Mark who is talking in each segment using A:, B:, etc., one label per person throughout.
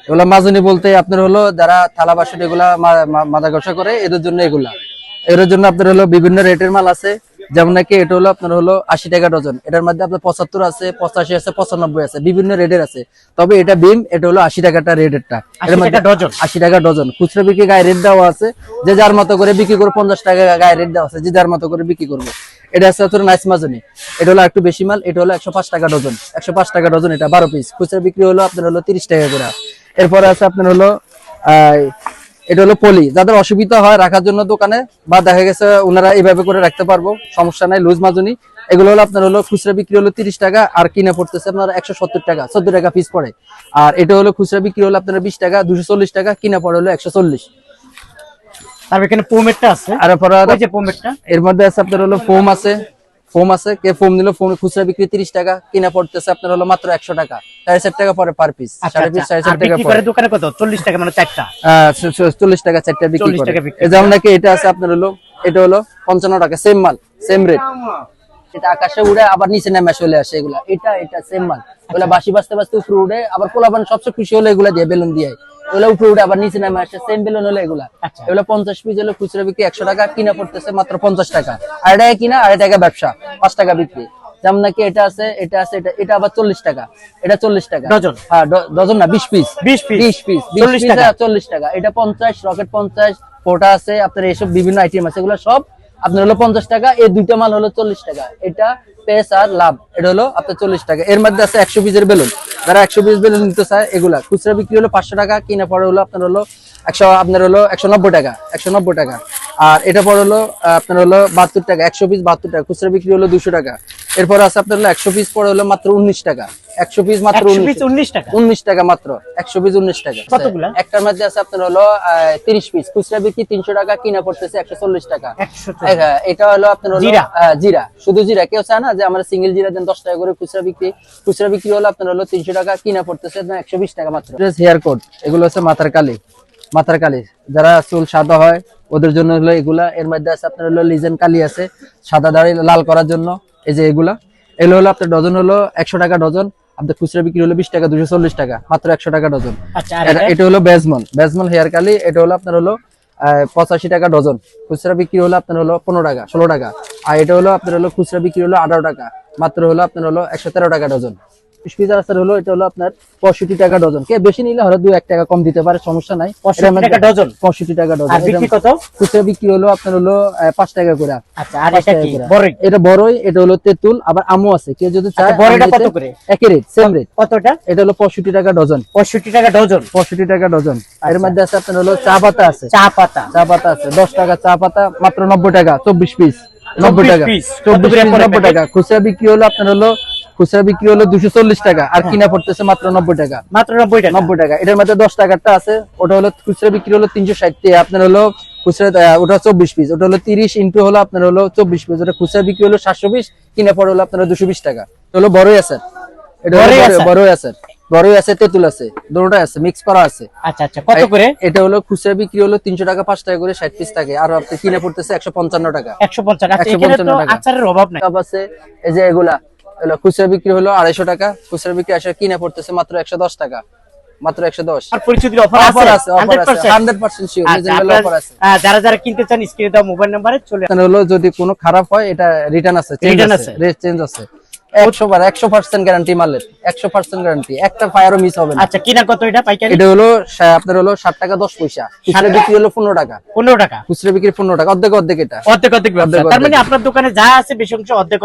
A: এগুলা মাজনি বলতে আপনার হলো যারা থালা বাসন এগুলা মাজা ঘষা করে এদের জন্য এগুলা। এর জন্য আপনার হলো বিভিন্ন রেটের মাল আছে, যেমন নাকি এটা হলো আপনার হলো 80 টাকা ডজন, এটার মধ্যে আপনার 75 আছে, 85 আছে, 95 আছে, বিভিন্ন রেটের আছে। তবে এটা বিম, এটা হলো 80 টাকাটা রেটেরটা, এর মধ্যে 80 টাকা ডজন। খুচরা বিক্রি গায়ে রেট দেওয়া আছে, যে যার মতো করে বিক্রি করে 50 টাকা গায়ে রেট দেওয়া আছে, যে যার মতো করে বিক্রি করবে। এটা আছে আপনার নাইস মাজনি, এটা হলো একটু বেশি মাল, এটা হলো 105 টাকা ডজন, 105 টাকা ডজন, এটা 12 পিস। খুচরা বিক্রি হলো আপনার হলো 30 টাকা করে। এরপরে আছে আপনার হলো এটা হলো পলি, যাদের অসুবিধা হয় রাখার জন্য দোকানে, বা দেখা গেছে ওনারা এইভাবে করে রাখতে পারবো, সমস্যা নাই। লুজ মাজনি এগুলো হলো আপনার হলো খুচরা বিক্রি হলো 30 টাকা, আর কিনে পড়তেছে আপনার 170 টাকা, 14 টাকা পিস পড়ে। আর এটা হলো খুচরা বিক্রি হলো আপনার 20 টাকা, 240 টাকা, কিনা পড়ে হলো 140।
B: আর এখানে পোমেটটা আছে,
A: আর
B: ওই যে পোমেটটা,
A: এর মধ্যে আছে আপনার হলো ফোম আছে, ফোম আছে, কে ফোম নিল, ফোম খুচরা বিক্রি 30 টাকা, কিনা পড়তেছে আপনার হলো মাত্র 100 টাকা, 4.5 টাকা পরে পার পিস, 4.5 টাকা পরে।
B: দোকানে কত? 40 টাকা, মানে চারটা
A: 40 টাকা চারটা বিক্রি করে। যেমন নাকি এটা আছে আপনার হলো, এটা হলো 55 টাকা, সেম মাল, সেম রেট। এটা আকাশে উড়ে আবার নিচে নেমে চলে আসে এগুলা, এটা সেম মাল। এগুলা বাসি বাজতে বাজতে উপরে উড়ে, আবার পোলাপান সবচেয়ে খুশি হলো এগুলা দিয়ে, বেলুন দিয়ে এগুলা উপরে উড়ে আবার নিচে নেমে আসে, সেম বেলুন হলো এগুলা। এগুলা 50 পিস হলো খুচরা বিক্রি 100 টাকা, কিনা পড়তেছে মাত্র 50 টাকা। 2.5 টাকা কিনা, 2.5 টাকা ব্যবসা, 5 টাকা বিক্রি। যেমন নাকি এটা আছে, এটা আবার 40 টাকা, এটা 40 টাকা
B: ডজন।
A: হ্যাঁ ডজন না, 20 পিস,
B: 20 পিস
A: 40 টাকা, 40 টাকা। এটা 50, রকেট 50, ফোটা আছে আপনার, এইসব বিভিন্ন আইটেম আছে, এগুলো সব আপনার হলো 50 টাকা। এই দুইটা মাল হলো 40 টাকা। এটা পেস আর লাভ, এটা হলো আপনার 40 টাকা। এর মধ্যে আছে 100 পিসের বেলুন, যারা 100 পিস বেলুন নিতে চায় এগুলা খুচরা বিক্রি হলো 500 টাকা, কিনা পড়ে হলো আপনার হলো 190 টাকা, 190 টাকা। আর এটা পড়ে হলো আপনার হলো 72 টাকা, 100 পিস 72 টাকা, খুচরা বিক্রি হলো 200 টাকা। এরপর আছে আপনার হলো 100 পিস পড়ে হলো মাত্র 19 টাকা, 100 পিস মাত্র
B: 19 টাকা,
A: 19 টাকা মাত্র, 100 পিস 19 টাকা।
B: কতগুলা?
A: একটার মধ্যে আছে আপনার হলো 30 পিস, খুচরা বিক্রি 300 টাকা, কিনা পড়তেছে 140 টাকা। এটা হলো আপনার হলো জিরা, শুধু জিরা। কেউ চায় না যে আমরা সিঙ্গেল জিরা দেন 10 টাকা করে, খুচরা বিক্রি হলো আপনার হলো 300 টাকা, কিনা পড়তেছে 120 টাকা মাত্র। হেয়ার কোট, এগুলো হচ্ছে মাথার কালি, যারা চুল সাদা হয় ওদের জন্য হলো এগুলা। এর মধ্যে আছে আপনার হলো লিজেন কালি আছে, সাদা দাড়ি লাল করার জন্য। এই যে এগুলো হলো আপনার ডজন হলো 100 টাকা ডজন, আপনার খুচরা বিক্রি হলো 20 টাকা, 240 টাকা, মাত্র 100 টাকা ডজন। এটা হলো বেজমন হেয়ার কালি, এটা হলো আপনার হলো 85 টাকা ডজন, খুচরা বিক্রি হলো আপনার হলো 15 টাকা, 16 টাকা। আর এটা হলো আপনার হলো খুচরা বিক্রি হলো 18 টাকা, মাত্র হলো আপনার হলো 113 টাকা ডজন। হলো এটা হলো আপনার 65 টাকা ডজন। কে বেশি নিলে হলো 2-1 টাকা কম দিতে পারে, সমস্যা নাই।
B: 65 টাকা ডজন,
A: 65 টাকা ডজন। খুচরা বিক্রি হলো আপনার হলো 5 টাকা করে।
B: আচ্ছা, আর এটা কি?
A: এটা বড়ই, এটা হলো তেঁতুল, আবার আমও আছে। কেউ যদি চায়
B: বড়টা কত করে?
A: একই রেট, সেম রেট।
B: কতটা?
A: এটা হলো 65 টাকা ডজন,
B: 65 টাকা ডজন,
A: 65 টাকা ডজন। এর মধ্যে আছে আপনার হলো চা পাতা আছে, চা পাতা আছে 10 টাকা, চা পাতা মাত্র 90 টাকা, 24 পিস 90 টাকা, 24 পিস 90 টাকা। খুচরা বিক্রি হলো আপনার হলো 240 টাকা, আর কিনা পড়তেছে মাত্র 90 টাকা,
B: মাত্র 90 টাকা।
A: এটার মধ্যে 10 টাকারটা আছে, ওটা হলো খুচরা বিক্রি হলো 360 টাকা, আপনার হলো খুচরা ওটা 24 পিস, ওটা হলো 30 ইন্টু হলো আপনার হলো 24 পিস, ওটা খুচরা বিক্রি হলো 700 পিস, কিনা পড়ে হলো আপনার 220 টাকা। হলো বড়ই আছে, এটা বড়ই আছে, তেঁতুল আছে, দুটোটা আছে, মিক্স করা আছে।
B: আচ্ছা, কত করে?
A: এটা হলো খুচরা বিক্রি হলো 300 টাকা, 5 টাকা করে 60 পিস থাকে, আর আপনি কিনে পড়তেছে 155 টাকা,
B: 155 টাকা। আচারের অভাব নাই।
A: আছে এই যে এগুলা খুচরা বিক্রি হলো 250 টাকা, খুচরা বিক্রি আসে কিনে পড়তেছে মাত্র 110 টাকা, মাত্র 110।
B: আর পরিচয় দিলে অফার আছে
A: 100% শিওর, রিজনেবল অফার আছে।
B: যারা কিনতে চান স্ক্রিনে দাও মোবাইল নম্বরে চলে
A: হলো। যদি কোনো খারাপ হয় এটা রিটার্ন আছে, চেঞ্জ আছে। 100% গ্যারান্টি মালের, 100% গ্যারান্টি, একটা ফায়ারও মিস হবে না।
B: আচ্ছা, কিনা কত এটা পাইকারি?
A: এটা হলো আপনার হলো 60 টাকা 10 পয়সা, খুচরা বিক্রি হলো 15 টাকা,
B: 15 টাকা,
A: খুচরা বিক্রি 15 টাকা, অর্ধেক এটা,
B: অর্ধেক ব্যবসা। তার মানে আপনার দোকানে যা আছে বেশি অংশ অর্ধেক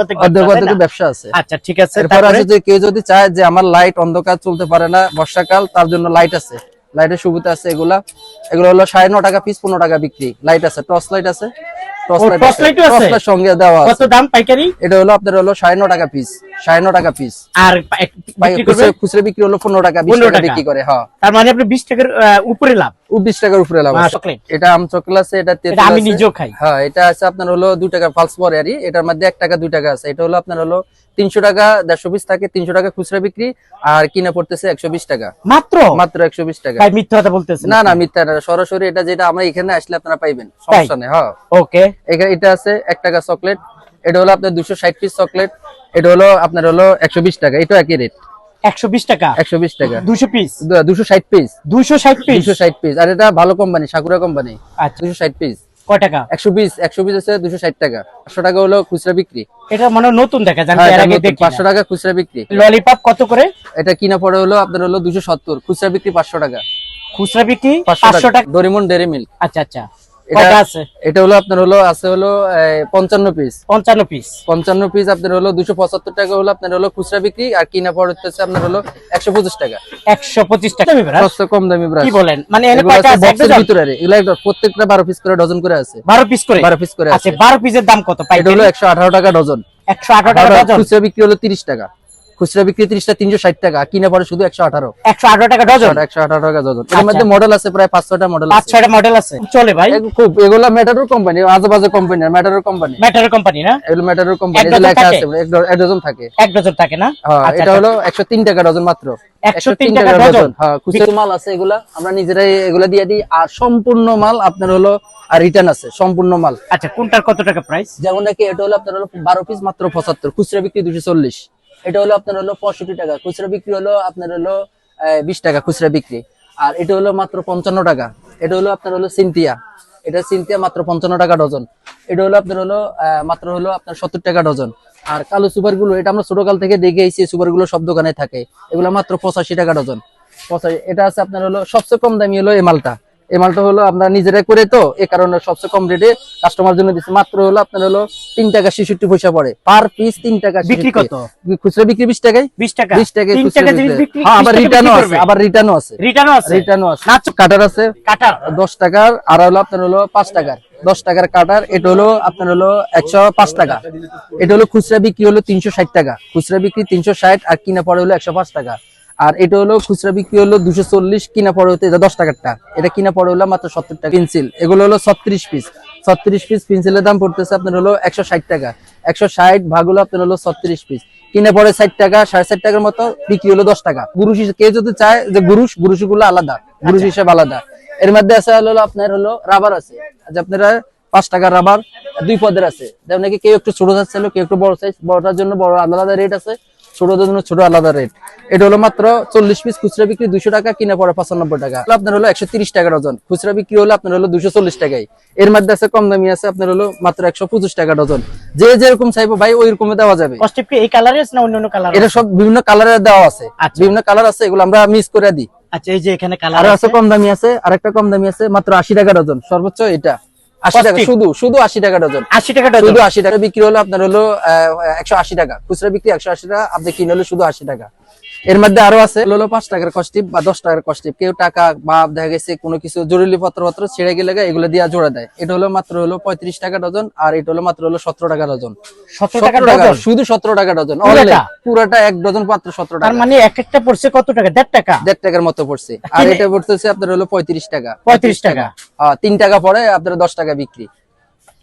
A: ব্যবসা আছে।
B: আচ্ছা, ঠিক আছে।
A: এরপর আছে যে কেউ যদি চায় যে আমার লাইট অন্ধকার চলতে পারে না বর্ষাকাল, তার জন্য লাইট আছে, লাইটের সুবিধা আছে। এগুলো হলো 9.5 টাকা পিস, 15 টাকা বিক্রি। লাইট আছে, টর্চ লাইট আছে, সঙ্গে দেওয়া আছে।
B: কত দাম পাইকারি?
A: এটা হলো আপনার হলো 9.5 টাকা পিস, 9.5 টাকা পিস।
B: আর
A: খুচরা বিক্রি হলো 15 টাকা, 20 টাকা বিক্রি করে। হ্যাঁ,
B: তার মানে আপনি 20 টাকার উপরে লাভ,
A: 20 টাকার উপরে লাভ। এটা আম চকলেট আছে, এটা তেঁতুল আছে,
B: আমি নিজেও খাই।
A: হ্যাঁ, এটা আছে আপনার হলো 2 টাকা পালস পরে, আর এটার মধ্যে 1 টাকা 2 টাকা আছে। এটা হলো আপনার হলো 300 টাকা, 150 পিস থাকে, 300 টাকা খুচরা বিক্রি, আর কিনা পড়তেছে 120 টাকা, মাত্র 120 টাকা।
B: ভাই মিথ্যা কথা বলতেছেন?
A: না মিথ্যা না, সরাসরি এটা যেটা আমরা এখানে আসলে আপনারা পাইবেন, সমস্যা নেই। হ্যাঁ,
B: ওকে।
A: এটা আছে 1 টাকা চকলেট, এটা হলো আপনার 260 পিস চকলেট, এটা হলো আপনার হলো 120 টাকা, এটা একই রেট।
B: 120 টাকা
A: 120 টাকা
B: 200 পিস
A: 260 পিস
B: 260 পিস
A: 260 পিস। আর এটা ভালো কোম্পানি, সাকুরা কোম্পানি।
B: আচ্ছা
A: 260 পিস
B: কয় টাকা?
A: 120 পিস আছে 260 টাকা। 500 টাকা হলো খুচরা বিক্রি।
B: এটা মানে নতুন দেখা যায়,
A: হ্যাঁ,
B: এর
A: এটা
B: আগে
A: নতুন,
B: দেখি
A: 500 টাকা খুচরা বিক্রি।
B: ললিপপ কত করে?
A: এটা কিনা পড়ে হলো আপনার হলো 270, খুচরা বিক্রি 500 টাকা।
B: খুচরা বিক্রি
A: 500
B: 500 টাকা।
A: Doraemon dairy milk.
B: আচ্ছা আচ্ছা,
A: এটা
B: কয়টা আছে?
A: এটা হলো আপনার হলো আছে হলো 55 পিস।
B: 55 পিস
A: 55 পিস আপনার হলো 275 টাকা হলো আপনার হলো খুচরা বিক্রি। আর কিনা পড়ে হচ্ছে আপনার হলো 125 টাকা।
B: 125 টাকা।
A: সবচেয়ে কম দামি ব্রাশ।
B: কি বলেন, মানে এর
A: এগুলো
B: কয়টা
A: আছে
B: আছে? এক
A: বক্সের
B: ডজন?
A: ভিতরে এগুলো একদম প্রত্যেকটা 12 পিস করে ডজন করে আছে।
B: 12 পিস করে?
A: 12 পিস করে
B: আচ্ছা
A: আছে।
B: 12 পিসের দাম কত?
A: এটা
B: পাইকারি
A: হলো 118 টাকা ডজন।
B: 118 টাকা ডজন।
A: খুচরা বিক্রি হলো 30 টাকা। খুচরা বিক্রি 30 টা 360 টাকা, কিনা পড়ে শুধু 118।
B: 118 টাকা ডজন।
A: 118 টাকা ডজন। এর মধ্যে মডেল আছে প্রায় 500টা মডেল আছে।
B: 5-6টা মডেল আছে। চলে ভাই।
A: খুব এগুলা মেটাডোর কোম্পানি, আজেবাজে company, Matador company.
B: Matter company না?
A: এগুলো মেটাডোর কোম্পানি।
B: এক
A: এটা
B: ডজন
A: লেখা
B: থাকে?
A: আছে এক ডজন থাকে।
B: এক ডজন থাকে না?
A: হ্যাঁ,
B: আচ্ছা,
A: এটা হলো 103 টাকা ডজন মাত্র।
B: 103 টাকা ডজন।
A: হ্যাঁ, খুচরা মাল আছে এগুলা, আমরা নিজেরাই এগুলা দিয়ে দিই। আর সম্পূর্ণ মাল আপনার হলো আর রিটার্ন আছে সম্পূর্ণ মাল।
B: আচ্ছা কোনটার কত টাকা প্রাইস?
A: যেমন নাকি এটা হলো আপনার হলো 12 পিস মাত্র 75, খুচরা বিক্রি 240। এটা হলো আপনার হলো 65 টাকা, খুচরা বিক্রি হলো আপনার হলো 20 টাকা খুচরা বিক্রি। আর এটা হলো মাত্র 55 টাকা। এটা হলো আপনার হলো সিনথিয়া। এটা সিনথিয়া মাত্র 55 টাকা ডজন। এটা হলো আপনার হলো মাত্র হলো আপনার 70 টাকা ডজন। আর কালো সুপার গুলো এটা আমরা ছোটকাল থেকে দেখে আইছি, সুপার গুলো সব দোকানে থাকে। এগুলো মাত্র 85 টাকা ডজন। 85। এটা আছে আপনার হলো সবচেয়ে কম দামি হলো এই মালটা। এই মালটা হলো আমরা নিজেরাই করে, তো এই কারণে সবচেয়ে কম রেটে কাস্টমার জন্য দিচ্ছি। মাত্র হলো আপনার হলো 3 টাকা 66 পয়সা পড়ে পার পিস। 3 টাকা
B: বিক্রি কত?
A: খুচরা বিক্রি 20 টাকায়।
B: 20 টাকা।
A: 20 টাকায়
B: 3
A: খুচরা
B: টাকা জিনিস
A: বিক্রি।
B: বিক্রি।
A: হ্যাঁ, আবার
B: 20 টাকা
A: রিটার্নও
B: বিক্রি
A: আছে,
B: করবে?
A: আবার রিটার্নও আছে।
B: রিটার্নও আছে?
A: রিটার্নও আছে।
B: না
A: কাটার আছে
B: কাটার
A: 10 টাকার। আর হলো আপনার হলো 5 টাকার। 10 টাকার কাটার। এটা হলো আপনার হলো 105 টাকা। এটা হলো খুচরা বিক্রি হলো 360 টাকা। খুচরা বিক্রি 360 আর কিনা পড়ে হলো 105 টাকা। আর এটা হলো খুচরা বিক্রি হলো 240, কিনা পড়ে হতে 10 টাকারটা। এটা কিনা পড়ে হলো মাত্র 70 টাকা। পেন্সিল এগুলো হলো 36 পিস। 36 পিস পেন্সিলের দাম পড়তেছে আপনার হলো 160 টাকা। 160 ভাগ হলো আপনার হলো 36 পিস, কিনে পড়ে 60 টাকা। 60.5 টাকার মতো বিক্রি হলো 10 টাকা। গুরুশ হিসেবে কেউ যদি চায় যে গুরুশ গুলো আলাদা, গুরুশ হিসেবে আলাদা। এর মধ্যে আছে হলো আপনার হলো রাবার আছে, যে আপনারা 5 টাকার রাবার 2 পদের আছে। যেমন নাকি কেউ একটু ছোট সাইজ ছিল, কেউ একটু বড় সাইজ। বড়টার জন্য বড় আলাদা রেট আছে, ছোটদের জন্য ছোট আলাদা রেট। এটা হলো মাত্র 40 পিস, খুচরা বিক্রি 200 টাকা, কিনা পড়ে 95 টাকা। আপনার হলো 130 টাকা ডজন। খুচরা বিক্রি হলো আপনার হলো 240 টাকায়। এর মধ্যে আছে কম দামি আছে আপনার হলো মাত্র 125 টাকা ডজন। যে যেরকম চাইবো ভাই ওই রকমে দেওয়া যাবে।
B: কস্টিপ কি এই কালারে আছে না অন্য অন্য কালার?
A: এটা সব বিভিন্ন কালারের দেওয়া আছে।
B: আচ্ছা।
A: বিভিন্ন কালার আছে, এগুলো আমরা মিক্স করে দিই।
B: আচ্ছা এই যে এখানে কালার
A: আর আছে কম দামি আছে, আরেকটা কম দামি আছে মাত্র 80 টাকা ডজন। সর্বোচ্চ এটা 80 টাকা, শুধু 80 টাকা ডজন।
B: 80 টাকা ডজন।
A: শুধু 80 টাকা বিক্রি হলো আপনার হলো 180 টাকা। খুচরা বিক্রি 180 টাকা, আপনি কিনে হলো শুধু 80 টাকা। এর মধ্যে আরো আছে হলো 5 টাকার কস্টিপ বা 10 টাকার কস্টিপ। কেউ টাকা বা দেখা গেছে কোনো কিছু জরুরি পত্র ছেড়ে গেলে এগুলো দিয়ে জোড়া দেয়। এটা হলো মাত্র হলো 35 টাকা ডজন। আর এটা হলো মাত্র হলো 17 টাকা ডজন।
B: 17 টাকা
A: 17 টাকা,
B: ডজন?
A: শুধু 17 টাকা ডজন।
B: পুরোটা?
A: পুরোটা এক ডজন মাত্র 17
B: তার
A: টাকা।
B: মানে এক একটা পড়ছে কত টাকা? 1.5 টাকা?
A: 1.5 টাকার মতো পড়ছে। আর এটা পড়তেছে আপনার হলো 35 টাকা।
B: 35 টাকা।
A: হ্যাঁ, 3 টাকা পরে আপনার 10 টাকা বিক্রি।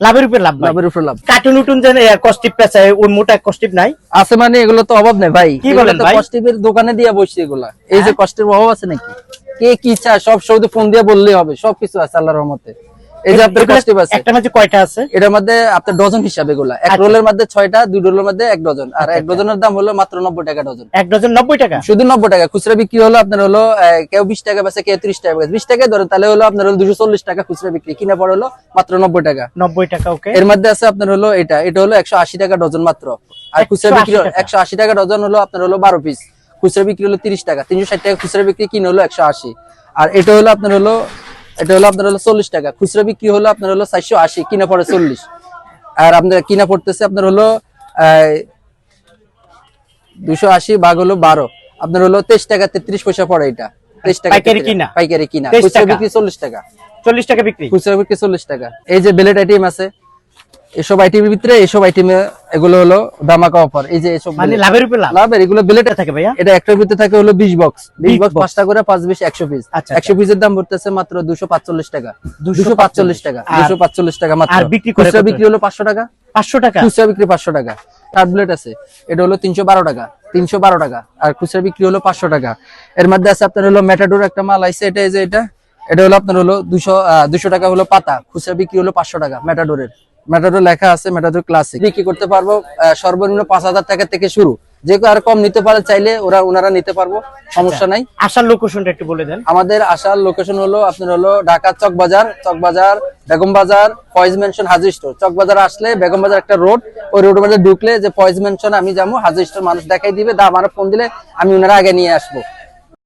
B: লাভের উপর লাভ।
A: লাভের উপর লাভ।
B: কার্টুন উটুন যে কস্টিপ পেছে ওই মোটা কস্টিপ নাই
A: আছে মানে এগুলো তো অভাব নেই ভাই।
B: কি বলেন ভাই?
A: কস্টিপের দোকানে দিয়ে বসছি এগুলা। এই যে কষ্টের অভাব আছে নাকি? কে কি চায় সব শুধু ফোন দিয়ে বললেই হবে, সবকিছু আছে আল্লাহর রহমতে। এই যে আপনার কস্টিপ আছে,
B: একটা মধ্যে কয়টা আছে?
A: এটার মধ্যে আপনার ডজন হিসাবে এগুলা। এক রোলের মধ্যে 6টা, 2 রোলের মধ্যে 1 ডজন। আর 1 ডজনের দাম হলো মাত্র 90 টাকা ডজন।
B: 1 ডজন 90 টাকা?
A: শুধু 90 টাকা। খুচরা বিক্রি হলো আপনার হলো কেউ 20 টাকা বেচে, কেউ 30 টাকা বেচে। 20 টাকায় ধরেন তাহলে হলো আপনার হলো 240 টাকা খুচরা বিক্রি, কিনা পড়ে হলো মাত্র 90 টাকা।
B: 90 টাকা ওকে।
A: এর মধ্যে আছে আপনার হলো এটা হলো 180 টাকা ডজন মাত্র। আর খুচরা বিক্রি 180 টাকা ডজন হলো আপনার হলো 12 পিস। খুচরা বিক্রি হলো 30 টাকা। 360 টাকা খুচরা বিক্রি, কিনে হলো 180। আর এটা হলো আপনার হলো 40 টাকা। খুচরা বিক্রি হলো আপনার হলো 480, কিনা পড়ে 40। আর আপনার কিনা পড়তেছে আপনার হলো 280 ভাগ হলো 12, আপনার হলো 23 টাকা 33 পয়সা পড়ে। এটা 23 টাকা
B: পাইকারি কিনা?
A: পাইকারি কিনা।
B: 23
A: খুচরা
B: টাকা।
A: বিক্রি 40 টাকা।
B: 40 টাকা বিক্রি?
A: খুচরা বিক্রি 40 টাকা। এই যে বেলেট আইটেম আছে, এসব আইটেমের ভিতরে এসব আইটেমে এগুলো হলো ধামাকা অফার। এই যে এসব
B: মানে লাভের উপর লাভ।
A: লাভের এগুলো বেলেটে
B: থাকে ভাইয়া?
A: এটা একটার ভিতরে থাকে হলো 20 বক্স। 20 বক্স 5টা করে, 5 20 100 পিস।
B: আচ্ছা,
A: 100 পিসের দাম পড়তেছে মাত্র 245 টাকা। 245 টাকা, 245 টাকা মাত্র।
B: আর বিক্রি করে
A: খুচরা বিক্রি হলো 500 টাকা।
B: 500 টাকা?
A: খুচরা বিক্রি 500 টাকা। ট্যাবলেট আছে, এটা হলো 312 টাকা। 312 টাকা। আর খুচরা বিক্রি হলো 500 টাকা। এর মধ্যে আছে আপনার হলো মেটাডোর একটা মাল আইছে, এটা এই যে এটা হলো আপনার হলো 200 টাকা হলো পাতা। খুচরা বিক্রি হলো 500 টাকা। মেটাডোর লেখা আছে মেটাডোর ক্লাসিক। বিক্রি করতে পারবো সর্বনিম্ন 5000 টাকা থেকে শুরু। যে কেউ আর কম নিতে পারে চাইলে ওনারা নিতে পারবো, সমস্যা নাই।
B: আসার লোকেশনটা একটু বলে দেন।
A: আমাদের আসার লোকেশন হলো আপনার হলো ঢাকা চকবাজার বেগম বাজার ফয়েজ মেনশন হাজি স্টোর। চকবাজার আসলে বেগম বাজার একটা রোড, ওই রোডের মধ্যে ঢুকলে যে ফয়েজ মেনশন আমি যাবো, হাজি স্টোর মানুষ দেখাই দিবে, দাম আমার ফোন দিলে আমি ওনারা আগে নিয়ে আসবো।